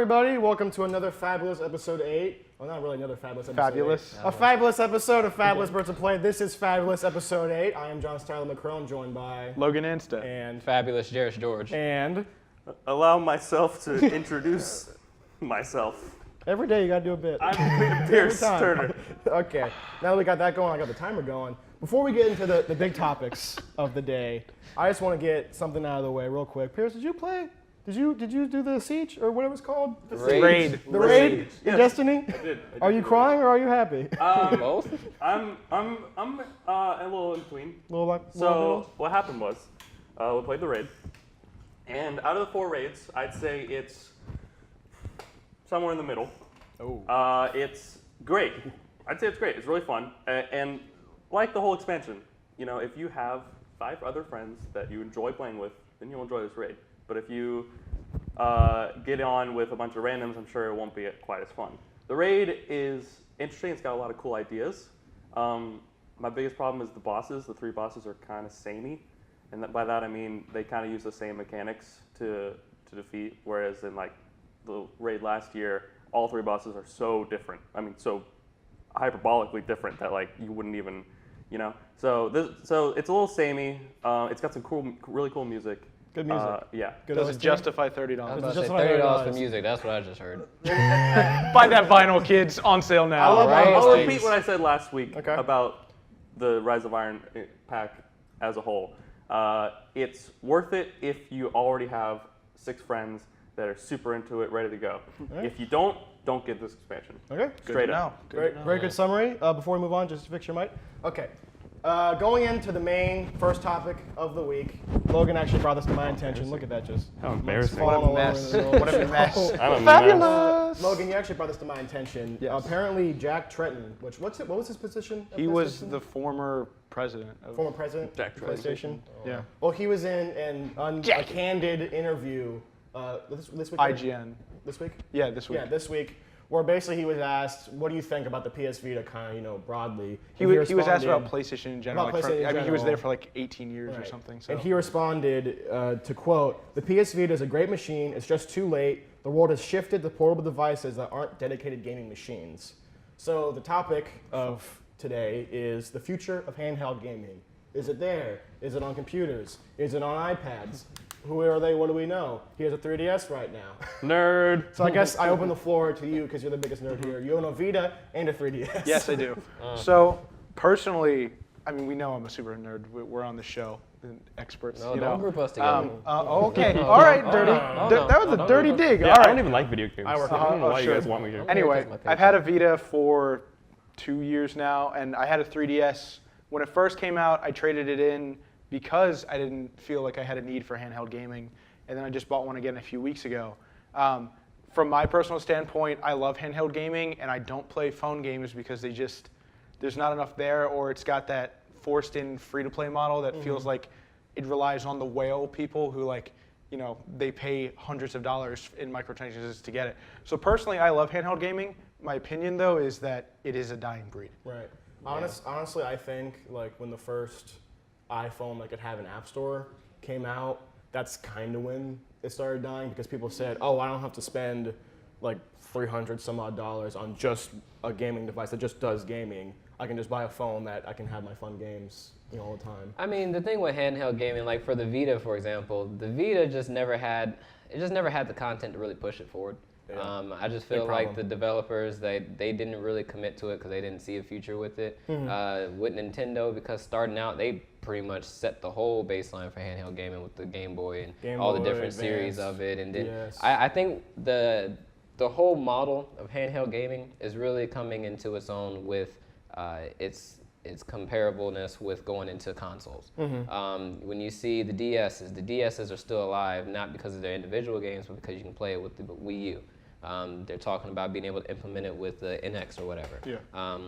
everybody. Welcome to another fabulous episode 8. Well, not really another fabulous episode. Fabulous. 8. A fabulous episode of Fabulous Birds of Play. This is fabulous episode 8. I am John Styler McCrone, joined by Logan Insta. And fabulous Jarris George. And allow myself to introduce myself. Every day you gotta do a bit. I'm Pierce Turner. Okay, now that we got that going, I got the timer going. Before we get into the big topics of the day, I just want to get something out of the way real quick. Pierce, did you play? Did you do the Siege or whatever it's called? The Raid. The Raid? Yes. Destiny? I did Are you crying or are you happy? Both? I'm a little in between. Little So what happened was, we played the Raid, and out of the 4 raids, I'd say it's somewhere in the middle. Oh. It's great. I'd say it's great. It's really fun, and like the whole expansion, you know, if you have 5 other friends that you enjoy playing with, then you'll enjoy this Raid. But if you get on with a bunch of randoms, I'm sure it won't be quite as fun. The Raid is interesting. It's got a lot of cool ideas. My biggest problem is the bosses. The 3 bosses are kind of samey, and by that I mean they kind of use the same mechanics to defeat. Whereas in like the Raid last year, all 3 bosses are so different. I mean, so hyperbolically different that like you wouldn't even, you know. So it's a little samey. It's got some cool, really cool music. Good music. Yeah. Good Does it OST? justify I was $30? about to say justify $30 for $30. music. That's what I just heard. Buy that vinyl, kids. On sale now. I love Right? vinyl I'll things. repeat what I said last week Okay. about the Rise of Iron pack as a whole. It's worth it if you already have 6 friends that are super into it, ready to go. Right. If you don't get this expansion. Okay. Straight up. Very good summary. Before we move on, just fix your mic. Okay. Going into the main first topic of the week, Logan actually brought this to my attention. Look at that, just How embarrassing. falling all over mess. in the middle. What a mess. I'm a mess. Fabulous. Logan, you actually brought this to my attention. Yes. Apparently, Jack Tretton, what was his position? at He was PlayStation? the former president of former president Jack of Tretton. PlayStation. Yeah. Well, he was in a candid interview this week. IGN. This week? Yeah, this week. Yeah, this week, where basically he was asked, "What do you think about the PS Vita?" Kind of, broadly. He And was asked about responded- PlayStation in general. About PlayStation in I mean, he was general. there for like 18 years or Right. something. So. And he responded to quote, "The PS Vita is a great machine. It's just too late. The world has shifted to portable devices that aren't dedicated gaming machines." So the topic of today is the future of handheld gaming. Is it there? Is it on computers? Is it on iPads? Who are they? What do we know? He has a 3DS right now. Nerd. So I guess I open the floor to you because you're the biggest nerd here. You own a Vita and a 3DS. Yes, I do. So personally, I mean, we know I'm a super nerd. We're on the show, and experts. No, you don't know. group us together. Okay. No, All right, no, dirty. no, That no, was a no, dirty no. dig. Yeah, All I right. don't even like video games. I work I don't know why sure. you guys want me here. Anyway, That's my I've had a Vita for 2 years now, and I had a 3DS. When it first came out, I traded it in because I didn't feel like I had a need for handheld gaming, and then I just bought one again a few weeks ago. From my personal standpoint, I love handheld gaming, and I don't play phone games because there's not enough there, or it's got that forced-in free-to-play model that feels like it relies on the whale people who they pay hundreds of dollars in microtransactions to get it. So personally, I love handheld gaming. My opinion, though, is that it is a dying breed. Right. Honestly, I think like when the first iPhone that could have an app store came out, that's kind of when it started dying because people said, "Oh, I don't have to spend like $300 some odd on just a gaming device that just does gaming. I can just buy a phone that I can have my fun games, all the time." I mean, the thing with handheld gaming, like for the Vita, for example, the Vita just never had the content to really push it forward. Yeah. I just feel Big like problem. the developers, they didn't really commit to it because they didn't see a future with it. With Nintendo, because starting out, they pretty much set the whole baseline for handheld gaming with the Game Boy and Game all the Boy different Advance, series of it. And then DS. I think the whole model of handheld gaming is really coming into its own with its comparableness with going into consoles. When you see the DSs are still alive, not because of their individual games, but because you can play it with the Wii U. They're talking about being able to implement it with the NX or whatever. Yeah.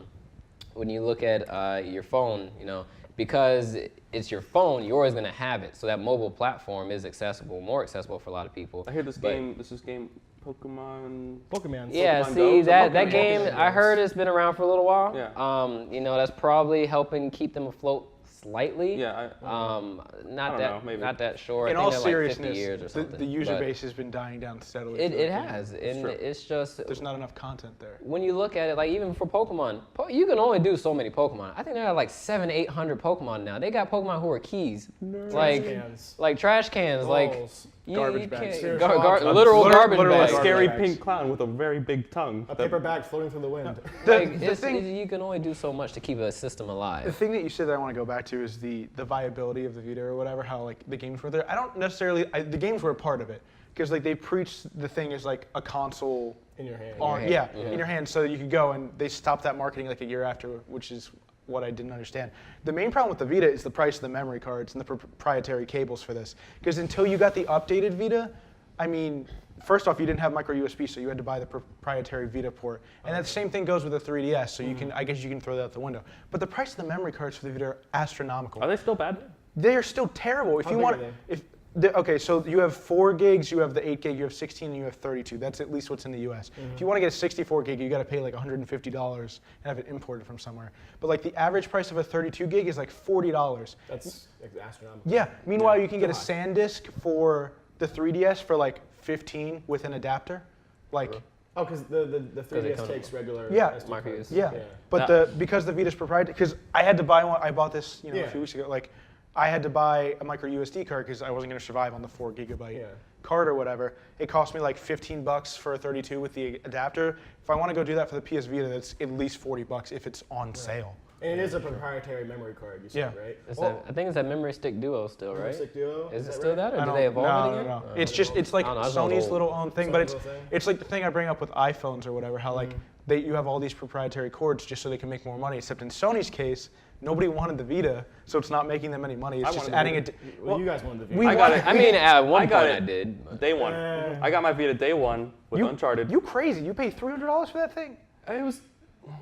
When you look at your phone, because it's your phone, you're always going to have it. So that mobile platform is more accessible for a lot lot I hear this game Pokemon. Pokemon. Yeah, Pokemon see, Go? that Pokemon game, Go. I heard it's been around for a little while. Yeah. That's probably helping keep them afloat slightly. Yeah, Not I don't that know, maybe. not that sure. In I all think they're like 50 seriousness, years or something. the user but base has been dying down steadily. it has, and true. it's just There's not enough content there. when you look at it, like even for Pokemon, you can only do so many Pokemon. I think there are like 700-800 Pokemon now. They got Pokemon who are keys, cans. like trash cans, like Balls. Garbage bags. Seriously, literal garbage literal bags. A scary bags. pink clown with a very big tongue. A paper bag floating through the wind. Like, you can only do so much to keep a system The alive. thing that you said that I want to go back to is the viability of the Vita or whatever, how like the games were there. I don't necessarily, the games were a part of it because like they preached the thing as like a console In your hand. on, hand. yeah, Yeah. in your hand so that you could go, and they stopped that marketing like a year after, which is what I didn't understand. The main problem with the Vita is the price of the memory cards and the proprietary cables for this, because until you got the updated Vita, I mean, first off, you didn't have micro USB, so you had to buy the proprietary Vita port. And that same thing goes with the 3DS, so you can, I guess you can throw that out the window. But the price of the memory cards for the Vita are astronomical. Are they still bad? They are still terrible. If How you big want, are okay, so you have 4 gigs, you have the 8 gig, you have 16, and you have 32. That's at least what's in the US. If you want to get a 64 gig, you got to pay like $150 and have it imported from somewhere. But like the average price of a 32 gig is like $40. That's astronomical. Yeah. Meanwhile, you can get a God. SanDisk for the 3DS for like 15 with an adapter. Like, Oh, because the they 3DS come- takes regular Yeah. SD Micro cards. yeah. Yeah. But because the Vita's proprietary, because I had to buy one. I bought this, a Yeah. few weeks ago. Like, I had to buy a micro USB card because I wasn't going to survive on the 4 gigabyte Yeah. card or whatever. It cost me like $15 for a 32 with the adapter. If I want to go do that for the PS Vita, that's at least $40 if it's on sale. And it is a proprietary memory card, you said, Yeah. right? I think it's that Memory Stick Duo still, right? Memory Stick Duo? Is it that still right? that, or I do don't- they evolve it again? No. It's just, it's like I don't know, that's one of Sony's those little own thing, but Sony's little thing? it's like the thing I bring up with iPhones or whatever, how like you have all these proprietary cords just so they can make more money, except in Sony's case, nobody wanted the Vita, so it's not making them any money. It's I just wanted the adding Vita. it. Well, you guys wanted the Vita. we I got wanted- it. I mean, at one I got point it. I did. Day one. I got my Vita day one with Uncharted. You crazy? You paid $300 for that thing?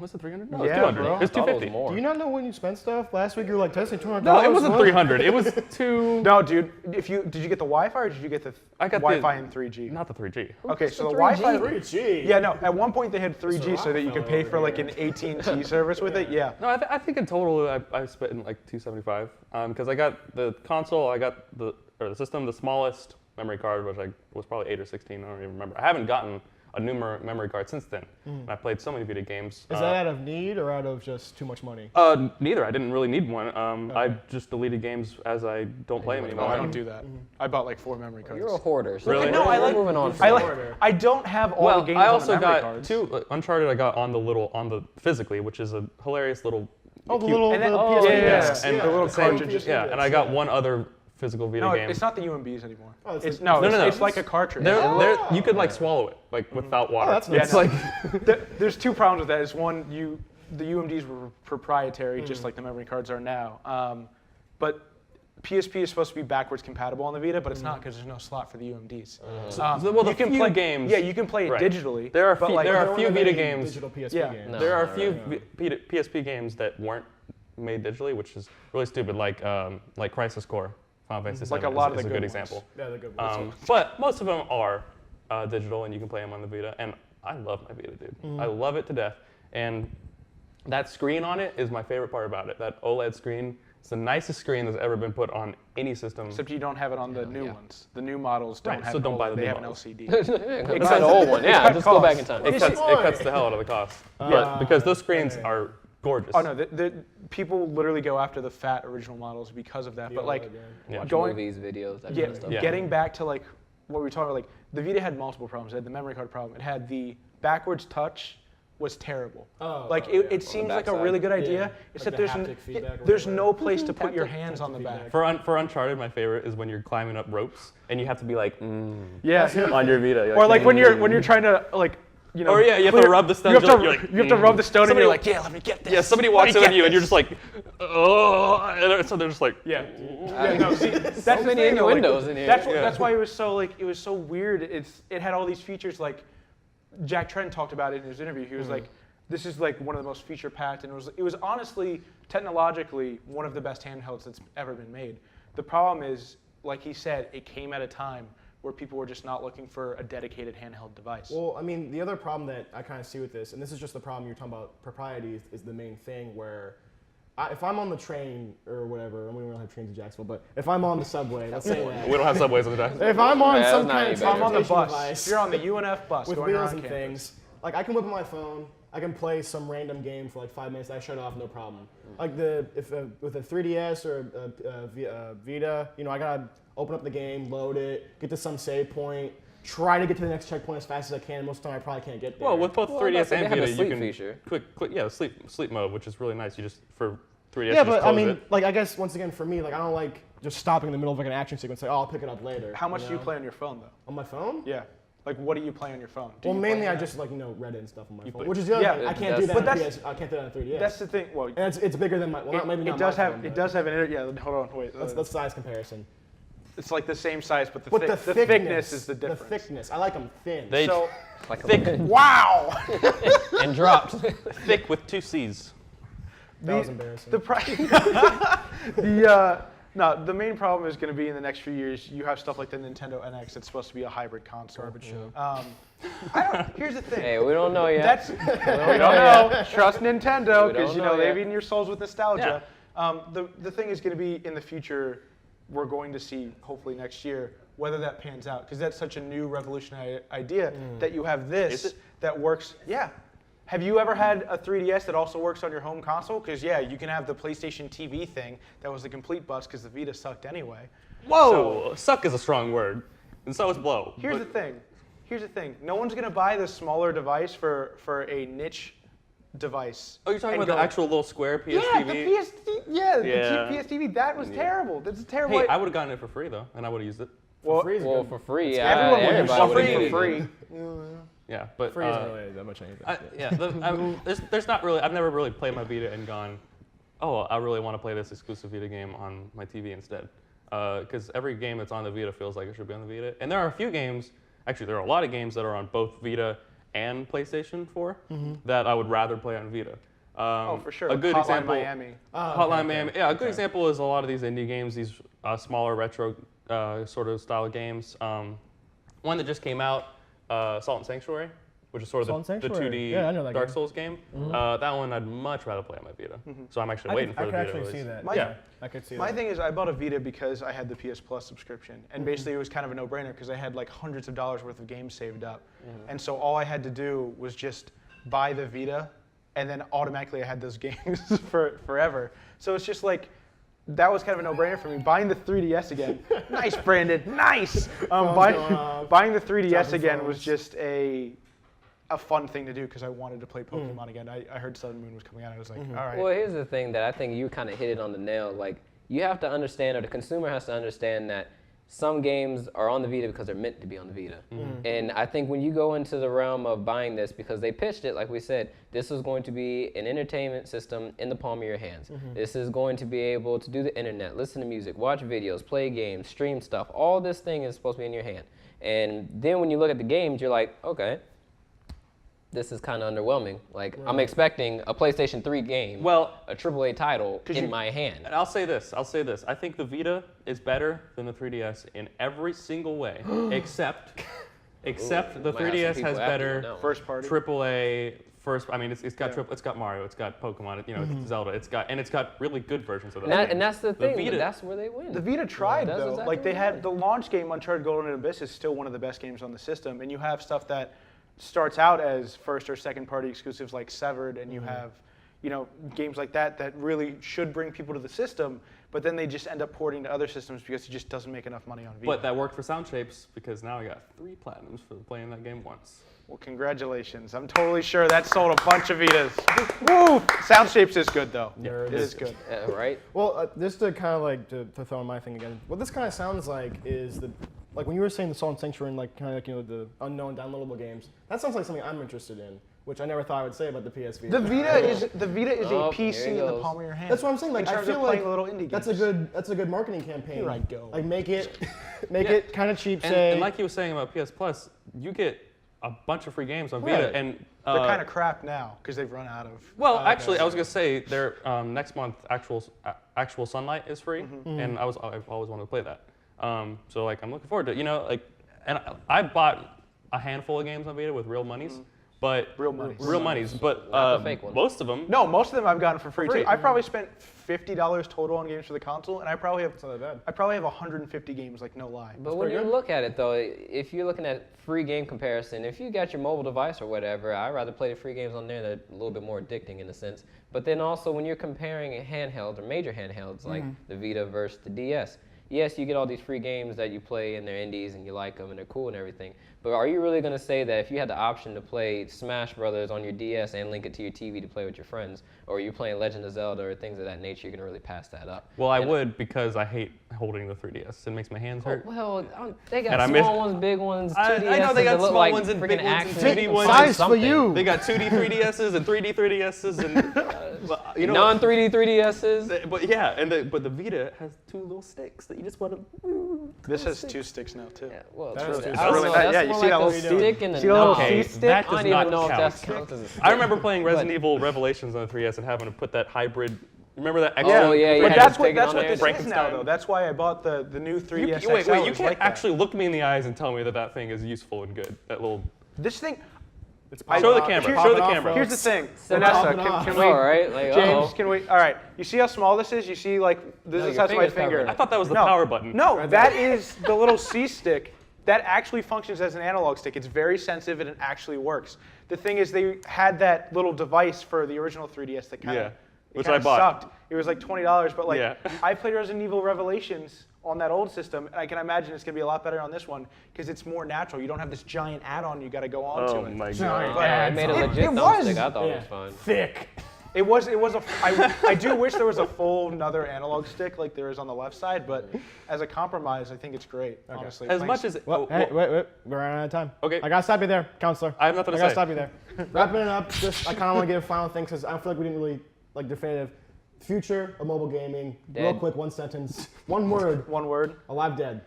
Was it 300? No, Yeah, it was 200. bro. It was I thought it was 250. more. Do you not know when you spend stuff? Last week you were like testing $200. No, it wasn't What? 300. It was two. No, dude. Did you get the Wi-Fi or did you get the I got Wi-Fi the, and 3G? Not the 3G. Okay, so the 3G? Wi-Fi. 3G. Yeah, no. At one point they had 3G Mr. so that you could pay for like an AT&T service with it. Yeah. No, I think in total I spent in like 275 because I got the console, I got the system, the smallest memory card, which was probably 8 or 16. I don't even remember. I haven't gotten a new memory card since then. And I played so many Vita games. Is that out of need or out of just too much money? Neither. I didn't really need one. I just deleted games as I don't play them No, anymore. I don't do that. I bought like 4 memory cards. You're a hoarder. So Really? No, I we're like- moving on. I From like. Order. I don't have all Well, the games I on also the memory got cards. two Uncharted. I got on the physically, which is a hilarious little. Oh, the cute- little And then- the oh, PSP yeah, discs. and the little same- cartridges. Yeah, and I got one other physical Vita No, game. it's not the UMBs anymore. Oh, it's it's the- no, No, it's, no, no. it's like a cartridge. You could like swallow it like without water. that's Yeah, nice. It's like There's 2 problems with that. Is one, the UMDs were proprietary, just like the memory cards are now. But PSP is supposed to be backwards compatible on the Vita, but it's not because there's no slot for the UMDs. well, the you can few play games. Yeah, you can play it Right. digitally. There are but few- like, there are There few weren't Vita many games. Digital PSP Yeah. games. No. There are a no, few no. PSP games that weren't made digitally, which is really stupid. Like Crisis Core, Final Fantasy Like a VII lot is of the a good good ones. example. Yeah, they're good. But most of them are digital, and you can play them on the Vita. And I love my Vita, dude. I love it to death. And that screen on it is my favorite part about it. That OLED screen. It's the nicest screen that's ever been put on any system. except you don't have it on the new yeah. ones. The new models don't Right, have so an don't buy OLED, the they new have an models. LCD. It's the old one. Yeah, cut just go back costs. in time. It cuts the hell out of the cost. But because those screens okay. are gorgeous. Oh no, the people literally go after the fat original models because of that. The But like, OLED, yeah. Yeah. Watch going- movies, videos, that yeah, kind of stuff. Yeah. getting back to like what we were talking about, like the Vita had multiple problems. It had the memory card problem. It had the backwards touch was terrible. Like yeah. it seems like a backside. really good Yeah. idea, Like except the there's haptic feedback or there's whatever. no place to put your hands on the back. For Uncharted, my favorite is when you're climbing up ropes and you have to be like, Yeah. on your Vita. You're Or like when "Mm." you're trying to like, you know. Or yeah, you have to clear- rub the stone. You have to, you're like, you have to rub the stone and Somebody- you're like, yeah, let me get this. Yeah, somebody Let walks me in on get you and you're this." just like, oh, and so they're just like, Yeah. Yeah, no, see, that's the many thing, though, like, innuendos in here. That's why it was so weird. It had all these features like Jack Trent talked about it in his interview. He was like, this is like one of the most feature packed, and it was honestly technologically one of the best handhelds that's ever been made. The problem is, like he said, it came at a time where people were just not looking for a dedicated handheld device. Well, I mean, the other problem that I kind of see with this, and this is just the problem you're talking about, propriety is the main thing where if I'm on the train or whatever, and we don't have trains in Jacksonville, but if I'm on the subway, let's say that. We don't have subways on the drive. If I'm on Yeah, some that's not kind of any better. I'm on the transportation bus. device If you're on the UNF bus with going wheels around and campus. things, like I can whip up my phone, I can play some random game for like 5 minutes. I shut it off, no problem. Like with a 3DS or a Vita, you know, I gotta open up the game, load it, get to some save point, try to get to the next checkpoint as fast as I can. Most of the time, I probably can't get there. Well, with both 3DS they and have a Vita, you sleep can feature. click sleep mode, which is really nice. You just for 3DS, yeah, you just but I close mean, it. like I guess once again for me, like I don't like just stopping in the middle of like an action sequence and say, oh, I'll pick it up later. How much do you know? play on your phone though? On my phone? Yeah. Like what do you play on your phone? Do Well, you mainly play I on just like Reddit and stuff on my phone, play- which is the other Yeah, thing. I it can't do does- that but on that's- PS. I can't do that on 3DS. That's the thing. Well, and it's bigger than my. Well, not maybe not it does my have phone, it but does have an yeah. Hold on, wait. That's size comparison. It's like the same size, but the But thickness is the difference. The thickness. I like them thin. They- So Like Thick. wow. and dropped. Thick with 2 C's. That was embarrassing. The main problem is going to be in the next few years. You have stuff like the Nintendo NX that's supposed to be a hybrid console. Garbage show. Here's the thing. Hey, we don't know yet. That's we don't know. Trust Nintendo We because don't you know know they've yet. eaten your souls with nostalgia. The thing is going to be in the future. We're going to see hopefully next year whether that pans out because that's such a new revolutionary idea that you have Is this it? that works. Yeah. Have you ever had a 3DS that also works on your home console? Because yeah, you can have the PlayStation TV thing that was a complete bust because the Vita sucked anyway. Whoa, suck is a strong word, and so is blow. Here's the thing. Here's the thing. No one's gonna buy the smaller device for a niche device. Oh, you're talking and about the go, actual little square PS Yeah, TV? the PS. Yeah, Yeah. the PS TV. That was terrible. That's a terrible. Hey, I would have gotten it for free though, and I would have used it. well, Free is Well, good. for free, yeah. everyone would use everybody something would've for needed free. it. Yeah, but Free isn't really that much anything. there's not really. I've never really played my Vita and gone, oh, I really want to play this exclusive Vita game on my TV instead. Because every game that's on the Vita feels like it should be on the Vita. And there are a few games, actually there are a lot of games that are on both Vita and PlayStation 4 that I would rather play on Vita. Oh, for sure. A good Hotline example. Miami. Hotline Miami. Yeah, a good example is a lot of these indie games, these smaller retro sort of style games. One that just came out, Salt and Sanctuary, which is sort Salt of and the Sanctuary. 2D Yeah, I know that Dark game. Souls game. That one I'd much rather play on my Vita. So I'm actually waiting for I the could Vita actually release. see that. My- Yeah, I could see My that. thing is, I bought a Vita because I had the PS Plus subscription, and basically it was kind of a no-brainer because I had like hundreds of dollars worth of games saved up, and so all I had to do was just buy the Vita, and then automatically I had those games for forever. So it's just like that was kind of a no-brainer for me. Buying the 3DS again, nice, Brandon, nice. Phones going off, Buying the 3DS dropping again phones. was just a fun thing to do because I wanted to play Pokemon again. I heard Sun and Moon was coming out. I was like, all right. Well, here's the thing that I think you kind of hit it on the nail. Like, you have to understand, or the consumer has to understand that some games are on the Vita because they're meant to be on the Vita. And I think when you go into the realm of buying this, because they pitched it, like we said, this is going to be an entertainment system in the palm of your hands. This is going to be able to do the internet, listen to music, watch videos, play games, stream stuff. All this thing is supposed to be in your hand. And then when you look at the games, you're like, okay, this is kind of underwhelming. Like, I'm expecting a PlayStation 3 game, Well, a AAA title in my hand. and I'll say this. I think the Vita is better than the 3DS in every single way, except the Might have some 3DS people has after better you, no. First party. AAA first. I mean, it's got Yeah. it's got Mario, it's got Pokemon, you know, it's Zelda, it's got really good versions of those. And things. that's the thing. Vita- That's where they win. The Vita tried That's though. exactly Like they what had it the launch game Uncharted Golden Abyss is still one of the best games on the system, and you have stuff that starts out as first or second party exclusives like Severed, and you have, you know, games like that that really should bring people to the system, but then they just end up porting to other systems because it just doesn't make enough money on Vita. But that worked for Sound Shapes because now I got 3 platinums for playing that game once. Well, congratulations. I'm totally sure that sold a bunch of Vitas. Woo! Sound Shapes is good though. Nerds. It is good. Right? Well, just to kind of like to throw in my thing again, what this kind of sounds like is like when you were saying the Salt and Sanctuary and like kind of like, you know, the unknown downloadable games, that sounds like something I'm interested in, which I never thought I would say about the PS Vita. The Vita is Oh, a PC here he in the goes. palm of your hand. That's what I'm saying. Like in I terms feel of like playing little indie games. that's a good marketing campaign. Here I go. Like make it Yeah. it kind of cheap. And, Say and like you were saying about PS Plus, you get a bunch of free games on Right. Vita, and They're kind of crap now because they've run out of. well, actually, I was gonna say their next month actual Sunlight is free, and I've always wanted to play that. So like I'm looking forward to it, you know, like, and I bought a handful of games on Vita with real monies, but Real monies. Real monies, but Not the fake ones. most of them. No, most of them I've gotten for free, free. too. I probably spent $50 total on games for the console, and I probably have not that bad. I probably have 150 games, like no lie. But when you look at it though, if you're looking at free game comparison, if you got your mobile device or whatever, I'd rather play the free games on there that are a little bit more addicting in a sense. But then also when you're comparing handhelds or major handhelds like the Vita versus the DS, yes, you get all these free games that you play and they're indies and you like them and they're cool and everything. But are you really going to say that if you had the option to play Smash Brothers on your DS and link it to your TV to play with your friends, or you're playing Legend of Zelda or things of that nature, you're going to really pass that up? Well, I would because I hate holding the 3DS. It makes my hands hurt. Well, they And got I miss- small ones, big ones, 2DSs I know they got that look small like ones and big freaking ones and action 2D ones. Size for something. you. They got 2D 3DSs and 3D 3DSs and you know, Non-3D 3DSs. but yeah, and but the Vita has two little sticks that you just want to. This has 2 sticks now, too. Yeah, well, That it's is really, too I don't really know, nice. that's Yeah, you more see that like a little stick in the see the little knob. C-stick? That I does don't not even know if count. that counts as a stick. I remember playing Resident Evil Revelations on the 3DS and having to put that hybrid. Remember that? Oh, extra yeah, you But had that's to what take it on there. this is now, Frankenstein. though. That's why I bought the new 3DS Wait, XL. you It's can't like that. actually look me in the eyes and tell me that that thing is useful and good. That little. This thing. Show the camera. Show the camera. Here's the thing. Popping Vanessa, off. can All we? right, like, James, uh-oh. can we? All right. You see how small this is? You see, like, this No, is your that's my finger's finger. covered. I thought that was the No. power button. No, that is the little C stick. That actually functions as an analog stick. It's very sensitive and it actually works. The thing is, they had that little device for the original 3DS that kind Yeah, of which I bought. sucked. It was like $20, but like Yeah. I played Resident Evil Revelations on that old system, and I can imagine it's gonna be a lot better on this one because it's more natural. You don't have this giant add-on you got to go on Oh to it. my Giant. god. Yeah, I made a It- legit it was. thumbstick. I thought it was fun. Thick. It was a. I do wish there was a full another analog stick like there is on the left side, but as a compromise, I think it's great. Honestly, As Playing much as Well, hey, wait. We're running out of time. Okay. I gotta stop you there, counselor. I have nothing to gotta say. stop you there. Wrapping it up, just I kind of want to give a final thing because I feel like we didn't really like definitive. Future of mobile gaming. Real Dead. quick, one sentence, one word. one word, Alive, dead.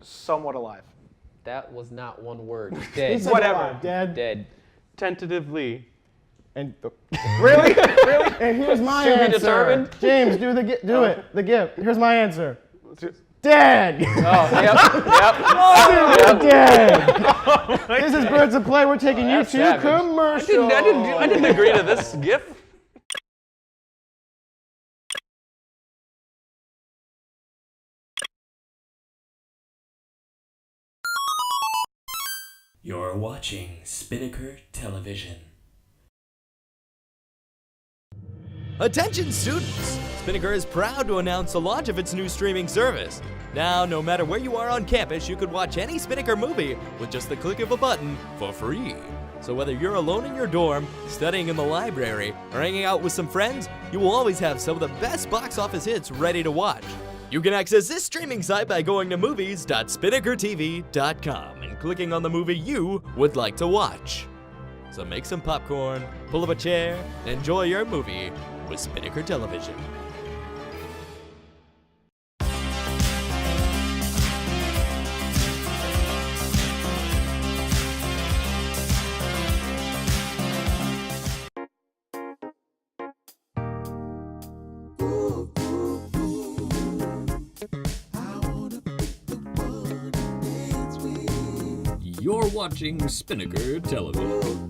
somewhat alive. That was not one word. He Dead. said Whatever. alive, dead. Dead. Tentatively. And Really? Really? and here's my To be answer. determined? James, do it. The gift. Here's my answer. Dead. Oh, yep. Dead. This is Birds of Play. We're taking you to that's savage. commercial. I didn't agree to this GIF. You're watching Spinnaker Television. Attention students! Spinnaker is proud to announce the launch of its new streaming service. Now, no matter where you are on campus, you can watch any Spinnaker movie with just the click of a button for free. So whether you're alone in your dorm, studying in the library, or hanging out with some friends, you will always have some of the best box office hits ready to watch. You can access this streaming site by going to movies.spinnakertv.com and clicking on the movie you would like to watch. So make some popcorn, pull up a chair, and enjoy your movie with Spinnaker Television. You're watching Spinnaker Television.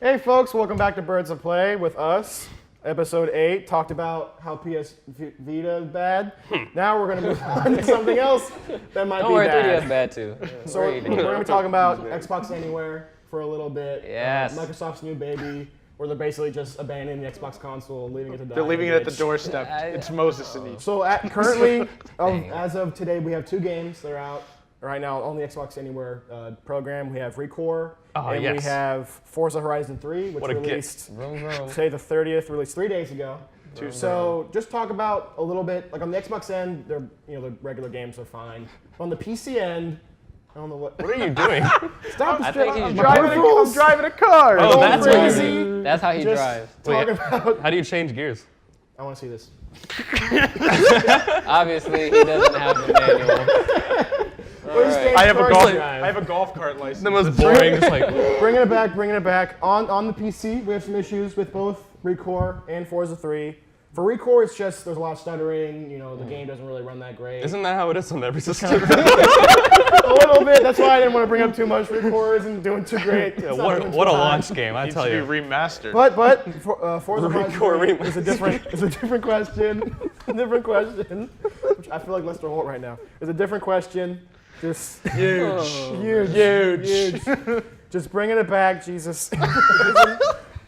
Hey folks, welcome back to Birds of Play with us. Episode 8 talked about how PS Vita is bad. Now we're going to move on to something else that might Don't be worry, bad. 3DS bad too. So we're going to be talking about Xbox Anywhere for a little bit. Yes. Microsoft's new baby, where they're basically just abandoning the Xbox console and leaving it to die. They're leaving it at the Bitch. doorstep. It's Moses and Eve. So currently, as of today, we have 2 games that are out right now on the Xbox Anywhere program. We have Recore, and we have Forza Horizon 3, which released today the 30th, released 3 days ago. So just talk about a little bit, like on the Xbox end, the regular games are fine. On the PC end, I don't know what. What are you doing? Stop! I think he's I'm driving a car. Oh, that's crazy. That's how he Just drives. talk about. How do you change gears? I want to see this. Obviously, he doesn't have the manual. Alright. I I have a golf cart license. The most boring, just like, Bringing it back. On the PC, we have some issues with both Recore and Forza 3. For Recore, it's just there's a lot of stuttering. The game doesn't really run that great. isn't that how it is on every system? A little bit. That's why I didn't want to bring up too much. Recore isn't doing too great. Yeah, It's not what doing a too bad. launch game, I Needs tell to you. be remastered. But Forza Recore Horizon 3 is a different question. Different question. Which I feel like Lester Holt right now. It's a different question. Just huge. Just bringing it back, Jesus.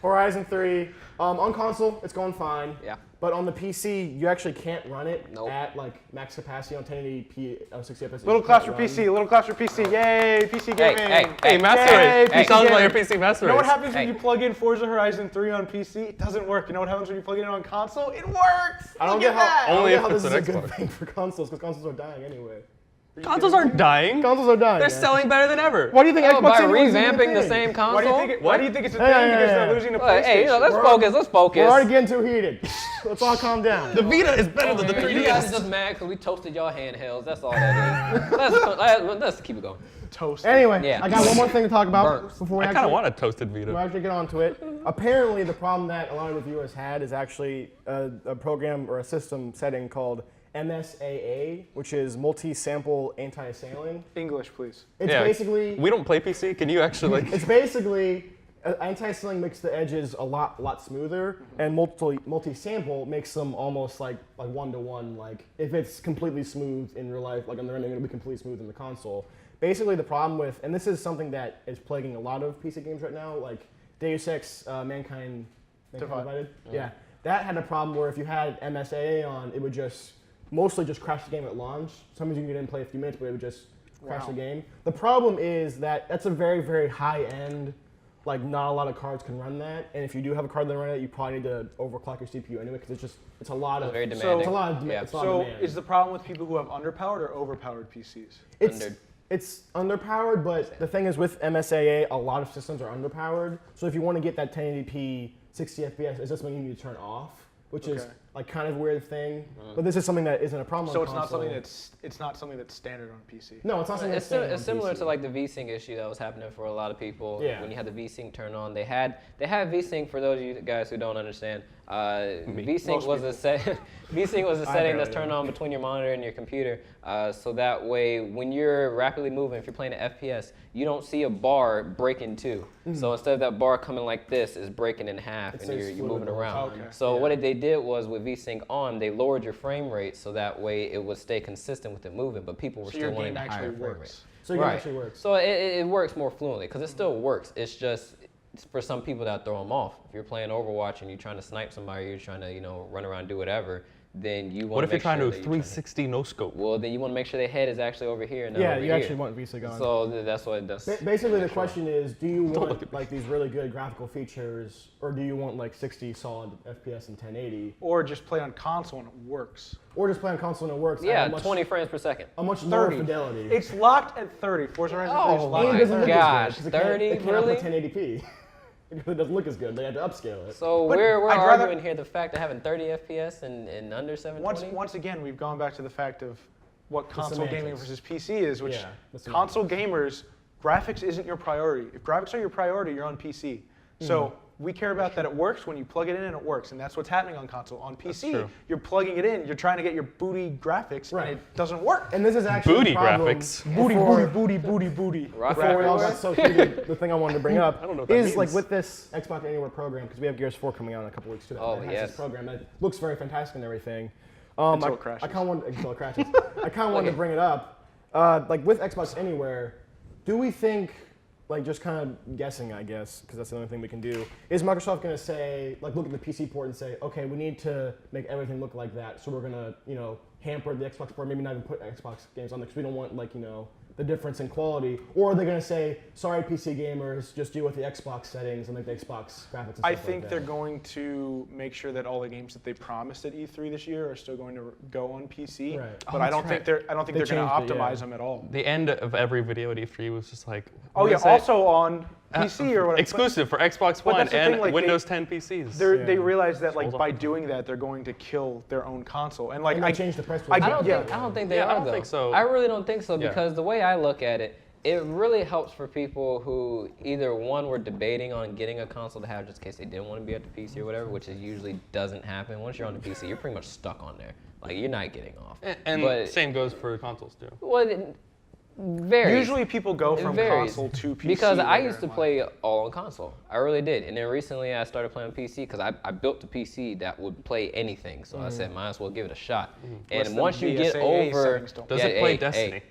Horizon 3. On console, it's going fine. Yeah. But on the PC, you actually can't run it Nope. at like max capacity on 1080p 60 FPS. Little class for PC. Little class for PC. Yay, PC gaming. Hey, Master Race. Yay, You tell us about your gaming. PC Master You know what Race. happens when you plug in Forza Horizon 3 on PC? It doesn't work. You know what happens when you plug it in on console? It works. I don't Look get at how, that. I don't Only get if how this it's is a an good Xbox. thing for consoles, because consoles are dying anyway. Consoles aren't dying. Consoles are dying. They're man. selling better than ever. Why do you think Xbox By Anywhere is even a revamping the thing? same console. Why do you think it's a thing? Hey, Because hey, they're hey. losing to Look, PlayStation. hey, let's We're focus. already getting too heated. Let's all calm down. The Vita is better than the You guys are 3DS. just mad because we toasted y'all handhelds. That's all that is. let's keep it going. Toast. Anyway, Yeah. I got one more thing to talk about Burnt. before we I kind of actually, want a toasted Vita. we actually get onto it. Apparently, the problem that a lot of reviewers had is actually a program or a system setting called MSAA, which is multi-sample anti-assailing. English, please. It's Yeah. basically We don't play PC. Can you actually like? It's basically anti-assailing makes the edges a lot smoother, and multi-sample makes them almost like one-to-one. Like if it's completely smooth in real life, like on the rendering, it'll be completely smooth in the console. Basically, the problem with, and this is something that is plaguing a lot of PC games right now, like Deus Ex Mankind Divided. Yeah, that had a problem where if you had MSAA on, it would mostly just crash the game at launch. Sometimes you can get in and play a few minutes, but it would just crash the game. The problem is that that's a very, very high-end, like not a lot of cards can run that. And if you do have a card that can run it, you probably need to overclock your CPU anyway, because it's a lot of Very demanding. it's a lot of Yeah. it's a lot So of demand. is the problem with people who have underpowered or overpowered PCs? It's underpowered, but the thing is with MSAA, a lot of systems are underpowered. So if you want to get that 1080p 60 FPS, it's just something you need to turn off, which is like kind of a weird thing. But this is something that isn't a problem. So on it's not console. something that's standard on PC. No, it's not something It's, that's standard it's on similar PC. to like the VSync issue that was happening for a lot of people. Yeah. When you had the VSync turn on, they had VSync for those of you guys who don't understand. VSync was a VSync was a setting that's turned on between your monitor and your computer, so that way when you're rapidly moving, if you're playing at FPS, you don't see a bar break in two. So instead of that bar coming like this, it's breaking in half, and stays you're moving fluid all the around. time. So what they did was with VSync on, they lowered your frame rate so that way it would stay consistent with it moving, but people were So your still wanting game a higher actually frame rate. works. So it Right. actually works. So it works more fluently because it still works. It's just for some people that throw them off. If you're playing Overwatch and you're trying to snipe somebody, you're trying to run around and do whatever, then you want. What if you're trying to do that 360 no scope? Well, then you want to make sure their head is actually over here and not Yeah, over you here. actually want VSync on. So that's what it does. Basically, the question is, do you want like these really good graphical features, or do you want like 60 solid FPS and 1080, Or just play on console and it works. or just play on console and it works? Yeah, at a much, 20 frames per second. a much lower 30. fidelity. It's locked at 30. Forza Horizon 3 is Oh locked and my it doesn't look gosh, as good, 'cause 30, it cannot really? put 1080p. Because it doesn't look as good. They had to upscale it. So But we're I'd rather- arguing here the fact that having 30 FPS and under 720. Once again, we've gone back to the fact of what console gaming semantics. versus PC is, which Yeah, the console gamers, graphics isn't your priority. If graphics are your priority, you're on PC. So we care about that it works when you plug it in and it works, and that's what's happening on console. On PC, true. you're plugging it in, you're trying to get your booty graphics, Right. and it doesn't work. And this is actually Booty the problem graphics. Booty. Rock Before we all got graphics. so heated, the thing I wanted to bring up I don't know what that is like means. with this Xbox Anywhere program, because we have Gears 4 coming out in a couple weeks too. Oh, that has yes. this program that looks very fantastic and everything. Until it crashes. I kind of wanted to bring it up. Like with Xbox Anywhere, do we think, like just kind of guessing, I guess, because that's the only thing we can do, is Microsoft going to say, like look at the PC port and say, okay, we need to make everything look like that, so we're going to, hamper the Xbox port, maybe not even put Xbox games on there, because we don't want, the difference in quality? Or are they going to say, sorry, PC gamers, just deal with the Xbox settings and like the Xbox graphics and stuff I think like they're that? going to make sure that all the games that they promised at E3 this year are still going to go on PC. Right. But I don't think they're They going to changed it, optimize yeah. them at all. The end of every video at E3 was just like. Oh what yeah, is it? also on PC or whatever. Exclusive for Xbox but One that's the and thing, like, Windows 10 PCs. They realize that like Hold by on. doing that they're going to kill their own console. And like And they changed the price I point. get- I don't think they Yeah, I are don't though. think so. I really don't think so Yeah. because the way I look at it, it really helps for people who either one were debating on getting a console to have just in case they didn't want to be at the PC or whatever, which is usually doesn't happen. Once you're on the PC, you're pretty much stuck on there. Like you're not getting off. And but, same goes for consoles too. well, it varies. Usually people go It from varies. console to PC. Because I later used to in life. play all on console. I really did. And then recently I started playing PC because I built a PC that would play anything. So I said, might as well give it a shot. Less And than once you get VSAA over, settings don't Does yeah, it play hey, Destiny? hey,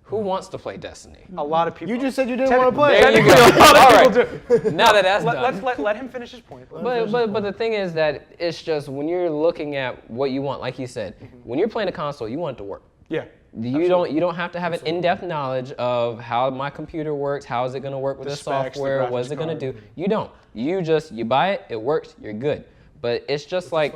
who wants to play Destiny? A lot of people. You just said you didn't want to play. There you go. All right. Now that that's done. Let him finish his point. But the thing is that it's just when you're looking at what you want, like you said, when you're playing a console, you want it to work. Yeah. You don't have to have an in-depth knowledge of how my computer works, how is it going to work with The the specs, the software, what is graphics it going to card. do. You don't. You buy it, it works, you're good. But it's just like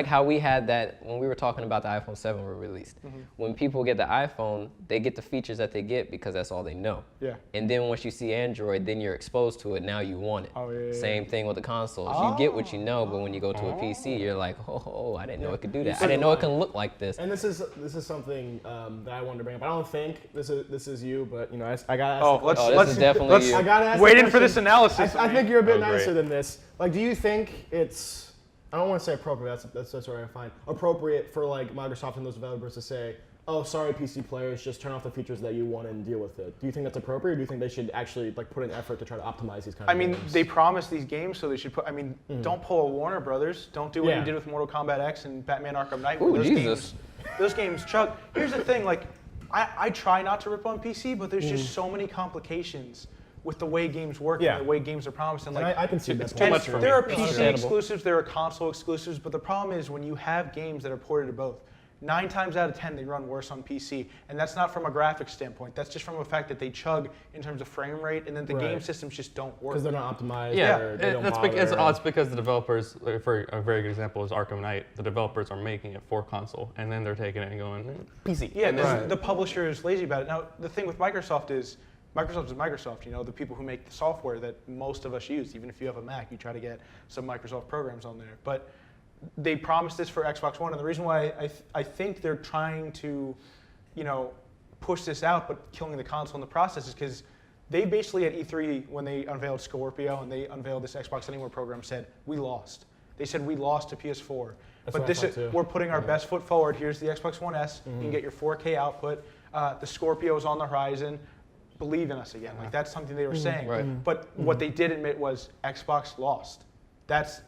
how we had that when we were talking about the iPhone 7 were released. When people get the iPhone, they get the features that they get because that's all they know. Yeah. And then once you see Android, then you're exposed to it. Now you want it. Oh, yeah, yeah, Same thing with the consoles. You get what you know, but when you go to a PC, you're like, oh, I didn't know it could do that. I didn't know it can look like this. And this is something that I wanted to bring up. I don't think this is you, but I gotta ask. Oh, the let's question. this is definitely you. I gotta ask. the waiting for question. this analysis. I think you're a bit Oh, great. nicer than this. Like, do you think it's? I don't want to say appropriate. That's where I find appropriate for like Microsoft and those developers to say, "Oh, sorry, PC players, just turn off the features that you want and deal with it." Do you think that's appropriate? Or do you think they should actually like put an effort to try to optimize these kind of I mean, games? they promised these games, so they should put. I mean, don't pull a Warner Brothers. Don't do what Yeah. you did with Mortal Kombat X and Batman Arkham Knight. Ooh, those Jesus. those games chug. Here's the thing, like, I try not to rip on PC, but there's just so many complications with the way games work Yeah. and the way games are promised. And And like, I can see that. it's too point. much for me. there are PC Understandable. exclusives, there are console exclusives, but the problem is when you have games that are ported to both, 9 times out of 10 they run worse on PC, and that's not from a graphics standpoint. That's just from the fact that they chug in terms of frame rate, and then the game Right. systems just don't work. Because they're not optimized. Yeah, or they don't that's bother. it's because the developers, for a very good example is Arkham Knight, the developers are making it for console, and then they're taking it and going, PC. Yeah, and this- Right. the publisher is lazy about it. Now, the thing with Microsoft is Microsoft, the people who make the software that most of us use. Even if you have a Mac, you try to get some Microsoft programs on there. But they promised this for Xbox One, and the reason why I think they're trying to, push this out but killing the console in the process is because they basically at E3, when they unveiled Scorpio and they unveiled this Xbox Anywhere program, said, we lost. They said, we lost to PS4. That's But what I this thought is, too. we're putting our best foot forward. Here's the Xbox One S. You can get your 4K output. The Scorpio is on the horizon. Believe in us again. Like, that's something they were saying. Right. But what they did admit was Xbox lost. That's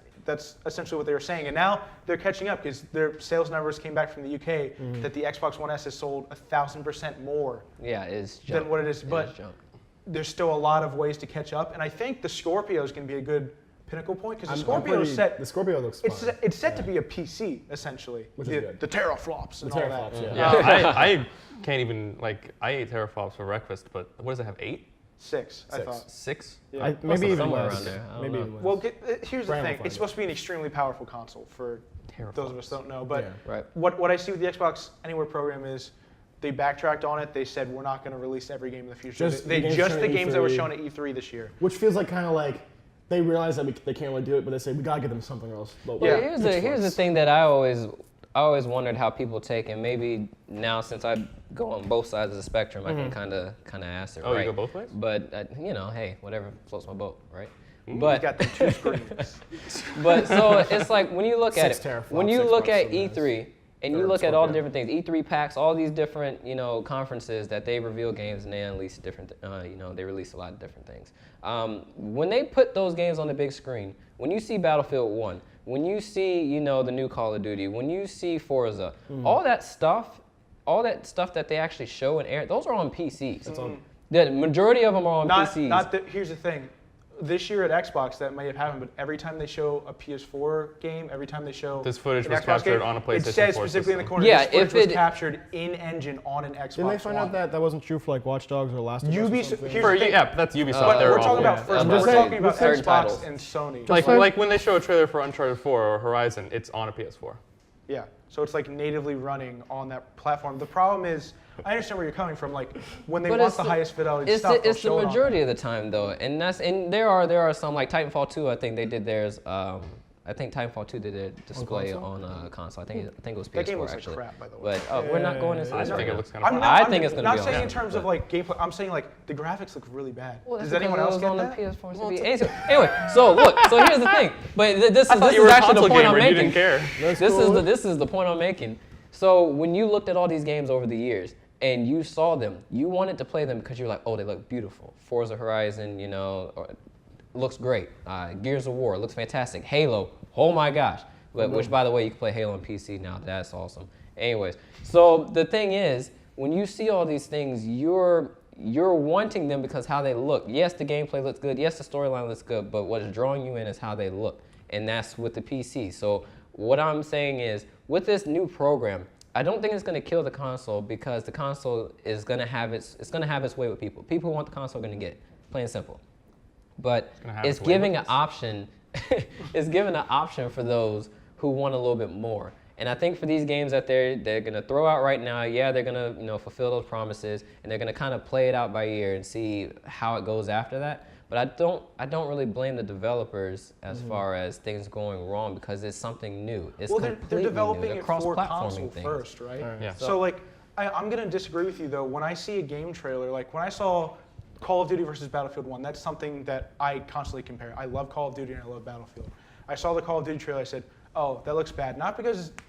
essentially what they were saying. And now they're catching up because their sales numbers came back from the UK that the Xbox One S has sold 1,000% more Yeah, it's junk. than what it is. But junk. there's still a lot of ways to catch up. And I think the Scorpio is going to be a good pinnacle point because the I'm Scorpio is set. The Scorpio looks It's fun. it's set to be a PC essentially. Which is the, good. the teraflops and The all that. teraflops, Yeah, I can't even, I ate teraflops for breakfast, but what does it have, 8? 6, I 6. thought. 6? Yeah. Maybe even somewhere less. around there. I don't Maybe know. even less. Well, here's the Brian will thing. find It's supposed to be an extremely powerful console for those of us who don't know. But Yeah. Right. what I see with the Xbox Anywhere program is they backtracked on it. They said we're not going to release every game in the future. Just They the games just shown the at games that were E3. shown at E3 this year. Which feels like kind of like they realize that they can't really do it, but they say we gotta give them something else. Well, Yeah. here's the thing that I always wondered how people take, and maybe now since I go on both sides of the spectrum, I can kind of ask it Oh, right. you go both ways? But hey, whatever floats my boat, right? But got the 2 screens. But so it's like when you look at 6 it, teraflops, when you 6 look at bucks, so E3 and you Or look at all the Scorpio. different things, E3 packs, all these different conferences that they reveal games and they unleash different, they release a lot of different things. When they put those games on the big screen, when you see Battlefield 1, when you see the new Call of Duty, when you see Forza, all that stuff that they actually show and air, those are on PCs. The majority of them are on PCs. Here's the thing. This year at Xbox, that may have happened, but every time they show a PS4 game, every time they show This footage an was Xbox captured game, on a PlayStation it says 4 specifically in the system. corner, Yeah, this footage if was it- captured in-engine on an Xbox Didn't they find One. out that wasn't true for like Watch Dogs or Last of Us or Ubisoft, something? here's the thing. Yeah, that's Ubisoft. But They're we're all- talking about yeah. first. I'm We're just talking saying, about certain Xbox titles. and Sony. Like when they show a trailer for Uncharted 4 or Horizon, it's on a PS4. Yeah, so it's like natively running on that platform. The problem is, I understand where you're coming from. Like when they But want it's the highest fidelity It's stuff, the, they'll it's the show it on majority of the time though, and there are some like Titanfall 2. I think they did theirs. I think Titanfall 2 did their display on console. I think it was PS4 That game looks actually. like crap, by the way. But we're not going into I this think right it now. looks kind of fun. I think it's gonna not be on saying in there, terms but- of like gameplay. I'm saying like the graphics look really bad. Well, Does that's anyone because else it was get on that? the PS4 to be. Anyway, so look, so here's the thing. But this I thought is you were a actually the console point I'm gamer and you making. didn't care. This is the point I'm making. So when you looked at all these games over the years and you saw them, you wanted to play them because you're like, oh, they look beautiful. Forza Horizon, looks great. Gears of War looks fantastic. Halo, oh my gosh. Which, by the way, you can play Halo on PC now. That's awesome. Anyways, so the thing is, when you see all these things, you're wanting them because how they look. Yes, the gameplay looks good. Yes, the storyline looks good. But what's drawing you in is how they look, and that's with the PC. So what I'm saying is, with this new program, I don't think it's going to kill the console because the console is going to have its way with people. People who want the console are going to get it, plain and simple. But it's giving an option. It's giving an option for those who want a little bit more. And I think for these games that they're going to throw out right now, yeah, they're going to fulfill those promises, and they're going to kind of play it out by ear and see how it goes after that. But I don't really blame the developers as far as things going wrong because it's something new. It's Well, completely they're developing new. They're it for cross-platforming console things. first, right? Yeah. So like, I'm gonna disagree with you though. When I see a game trailer, like when I saw Call of Duty versus Battlefield 1, that's something that I constantly compare. I love Call of Duty and I love Battlefield. I saw the Call of Duty trailer, I said, oh, that looks bad. Not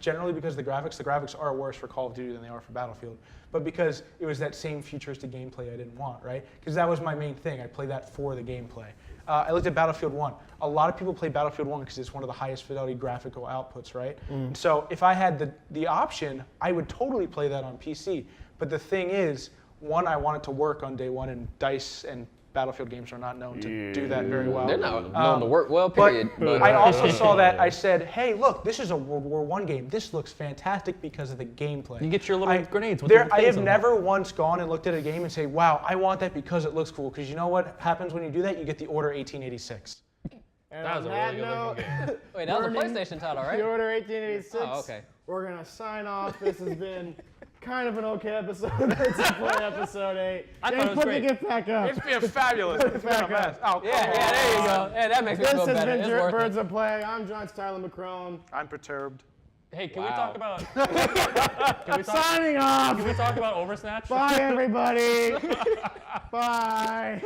generally because of the graphics are worse for Call of Duty than they are for Battlefield, but because it was that same futuristic gameplay I didn't want, right? Because that was my main thing. I played that for the gameplay. I looked at Battlefield 1. A lot of people play Battlefield 1 because it's one of the highest fidelity graphical outputs, right? So if I had the option, I would totally play that on PC. But the thing is, one, I want it to work on day one, and DICE and Battlefield games are not known to do that very well. They're not known to work well, period. But I also saw that. I said, hey, look, this is a World War I game. This looks fantastic because of the gameplay. You get your little grenades with I little things have in them. never once gone and looked at a game and say, wow, I want that because it looks cool. Because you know what happens when you do that? You get the Order 1886. And That was on a that really good looking note, game. Wait, that was a Burning PlayStation title, right? The Order 1886. Oh, okay. We're going to sign off. This has been kind of an okay episode. It's a play episode 8. I thought James, it was put great. the gift back up. It's been fabulous. It's been a mess. Oh, Yeah, there you go. Yeah, that makes me This feel has better. been It's worth it. Birds of Play. I'm John Tyler McCrone. I'm perturbed. Hey, can we Wow. talk about? Can we talk? Signing off. Can we talk about Oversnatch? Bye, everybody. Bye.